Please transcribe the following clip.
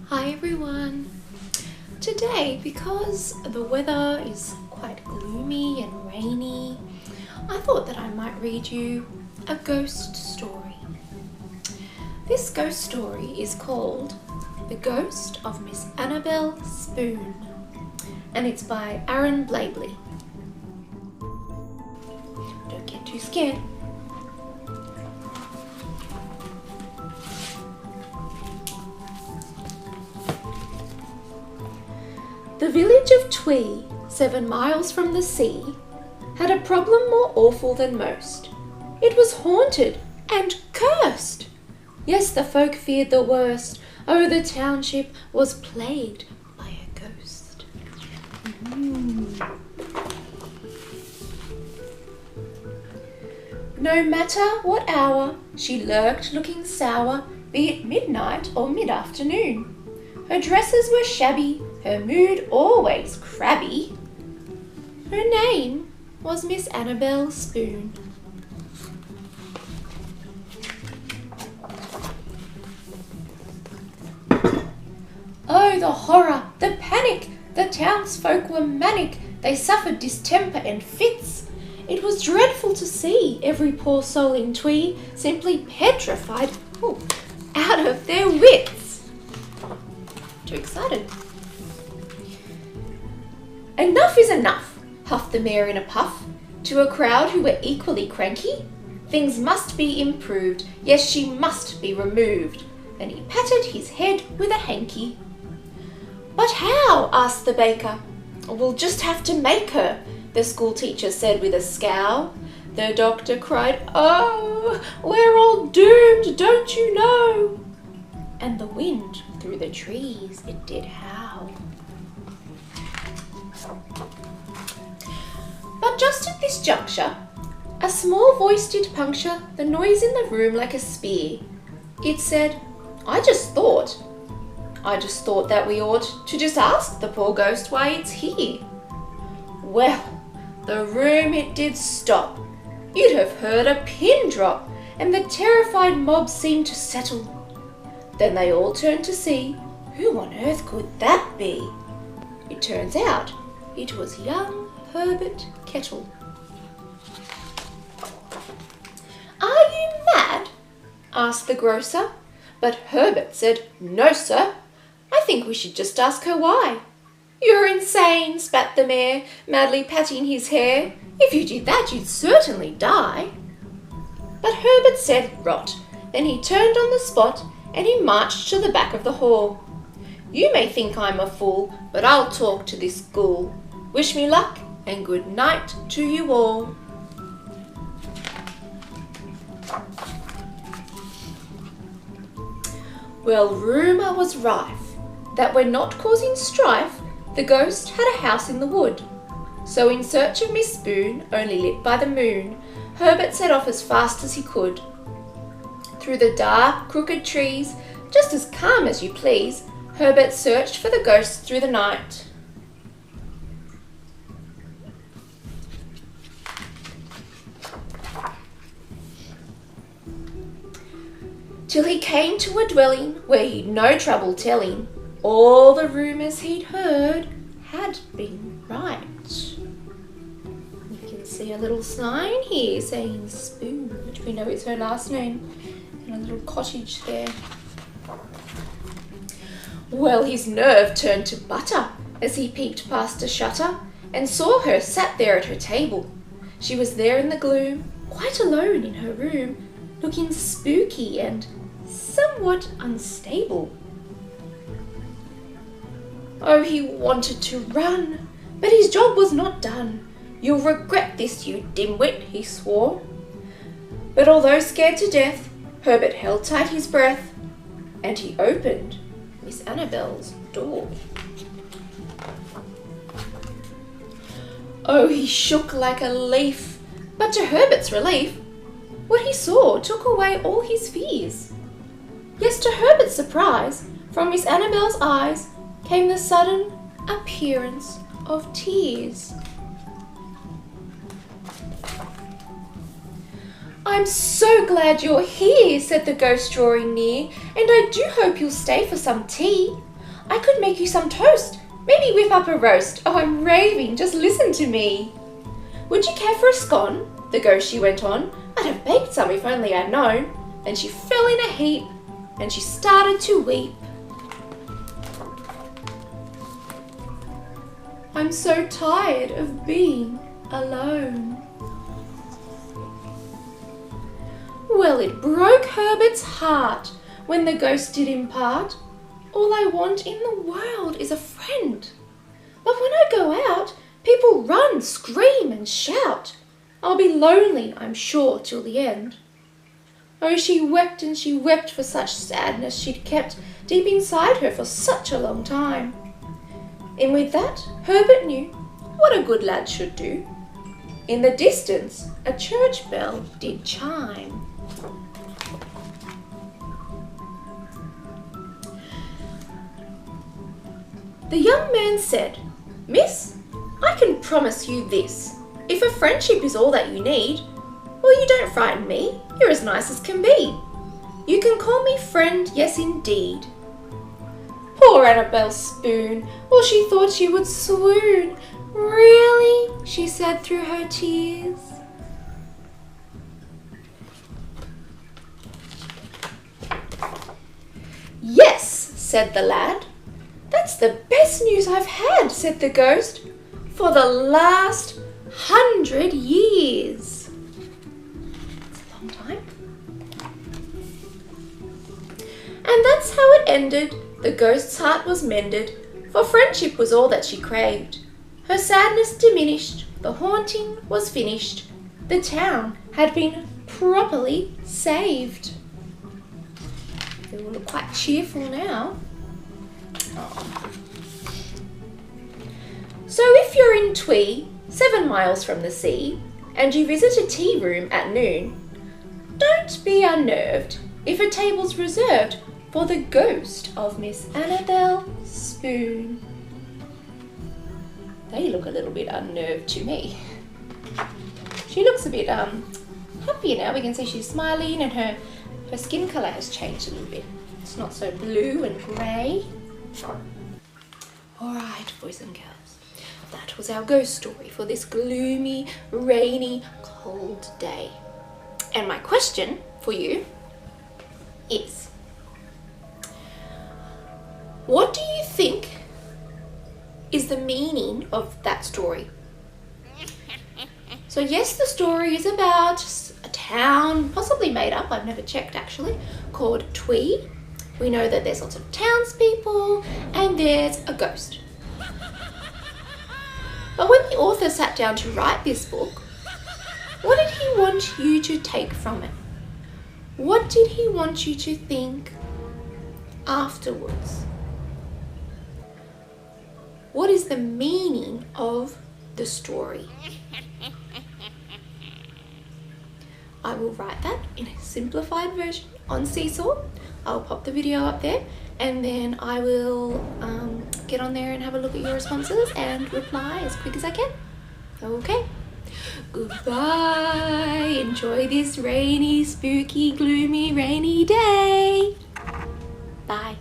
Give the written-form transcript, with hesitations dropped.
Hi everyone! Today, because the weather is quite gloomy and rainy, I thought that I might read you a ghost story. This ghost story is called The Ghost of Miss Annabel Spoon, and it's by Aaron Blabely. Don't get too scared. The village of Twee, 7 miles from the sea, had a problem more awful than most. It was haunted and cursed. Yes, the folk feared the worst. Oh, the township was plagued by a ghost. No matter what hour she lurked looking sour, be it midnight or mid-afternoon. Her dresses were shabby, her mood always crabby. Her name was Miss Annabel Spoon. Oh, the horror, the panic! The townsfolk were manic. They suffered distemper and fits. It was dreadful to see every poor soul in Twee simply petrified, out of their wits. Too excited. Enough is enough, huffed the mayor in a puff, to a crowd who were equally cranky. Things must be improved, yes, she must be removed. Then he patted his head with a hanky. But how? Asked the baker. We'll just have to make her, the schoolteacher said with a scowl. The doctor cried, oh, we're all doomed, don't you know? And the wind through the trees it did howl. But just at this juncture, a small voice did puncture the noise in the room like a spear. It said, I just thought that we ought to just ask the poor ghost why it's here. Well, the room it did stop. You'd have heard a pin drop, and the terrified mob seemed to settle. Then they all turned to see, who on earth could that be? It turns out it was young Herbert Kettle. Are you mad? Asked the grocer. But Herbert said, no, sir. I think we should just ask her why. You're insane, spat the mayor, madly patting his hair. If you did that, you'd certainly die. But Herbert said, rot. Then he turned on the spot and he marched to the back of the hall. You may think I'm a fool, but I'll talk to this ghoul. Wish me luck and good night to you all. Well, rumour was rife that when not causing strife, the ghost had a house in the wood. So in search of Miss Spoon, only lit by the moon, Herbert set off as fast as he could. Through the dark, crooked trees, just as calm as you please, Herbert searched for the ghost through the night. Till he came to a dwelling where he'd no trouble telling all the rumours he'd heard had been right. You can see a little sign here saying Spoon, which we know is her last name, and a little cottage there. Well, his nerve turned to butter as he peeped past a shutter and saw her sat there at her table. She was there in the gloom, quite alone in her room, looking spooky and somewhat unstable. Oh, he wanted to run, but his job was not done. You'll regret this, you dimwit, he swore. But although scared to death, Herbert held tight his breath, and he opened Miss Annabel's door. Oh, he shook like a leaf, but to Herbert's relief, what he saw took away all his fears. Yes, to Herbert's surprise, from Miss Annabel's eyes came the sudden appearance of tears. I'm so glad you're here, said the ghost drawing near, and I do hope you'll stay for some tea. I could make you some toast, maybe whip up a roast. Oh, I'm raving, just listen to me. Would you care for a scone? The ghost, she went on. I'd have baked some if only I'd known. Then she fell in a heap, and she started to weep. I'm so tired of being alone. Well, it broke Herbert's heart when the ghost did impart. All I want in the world is a friend. But when I go out, people run, scream and shout. I'll be lonely, I'm sure, till the end. Oh, she wept and she wept for such sadness she'd kept deep inside her for such a long time. And with that, Herbert knew what a good lad should do. In the distance, a church bell did chime. The young man said, Miss, I can promise you this. If a friendship is all that you need, well, you don't frighten me. You're as nice as can be. You can call me friend, yes indeed. Poor Annabel Spoon, well, she thought she would swoon. Really? She said through her tears. Yes, said the lad. That's the best news I've had, said the ghost, for the last 100 years. It's a long time. And that's how it ended. The ghost's heart was mended, for friendship was all that she craved. Her sadness diminished, the haunting was finished. The town had been properly saved. They all look quite cheerful now. Oh. So if you're in Twee, 7 miles from the sea, and you visit a tea room at noon, don't be unnerved if a table's reserved for the ghost of Miss Annabel Spoon. They look a little bit unnerved to me. She looks a bit happier now. We can see she's smiling and her skin colour has changed a little bit. It's not so blue and grey. Alright, boys and girls, that was our ghost story for this gloomy, rainy, cold day. And my question for you is, what do you think is the meaning of that story? So yes, the story is about a town, possibly made up, I've never checked actually, called Twee. We know that there's lots of townspeople and there's a ghost. But when the author sat down to write this book, what did he want you to take from it? What did he want you to think afterwards? What is the meaning of the story? I will write that in a simplified version on Seesaw. I'll pop the video up there and then I will get on there and have a look at your responses and reply as quick as I can. Okay. Goodbye. Enjoy this rainy, spooky, gloomy, rainy day. Bye.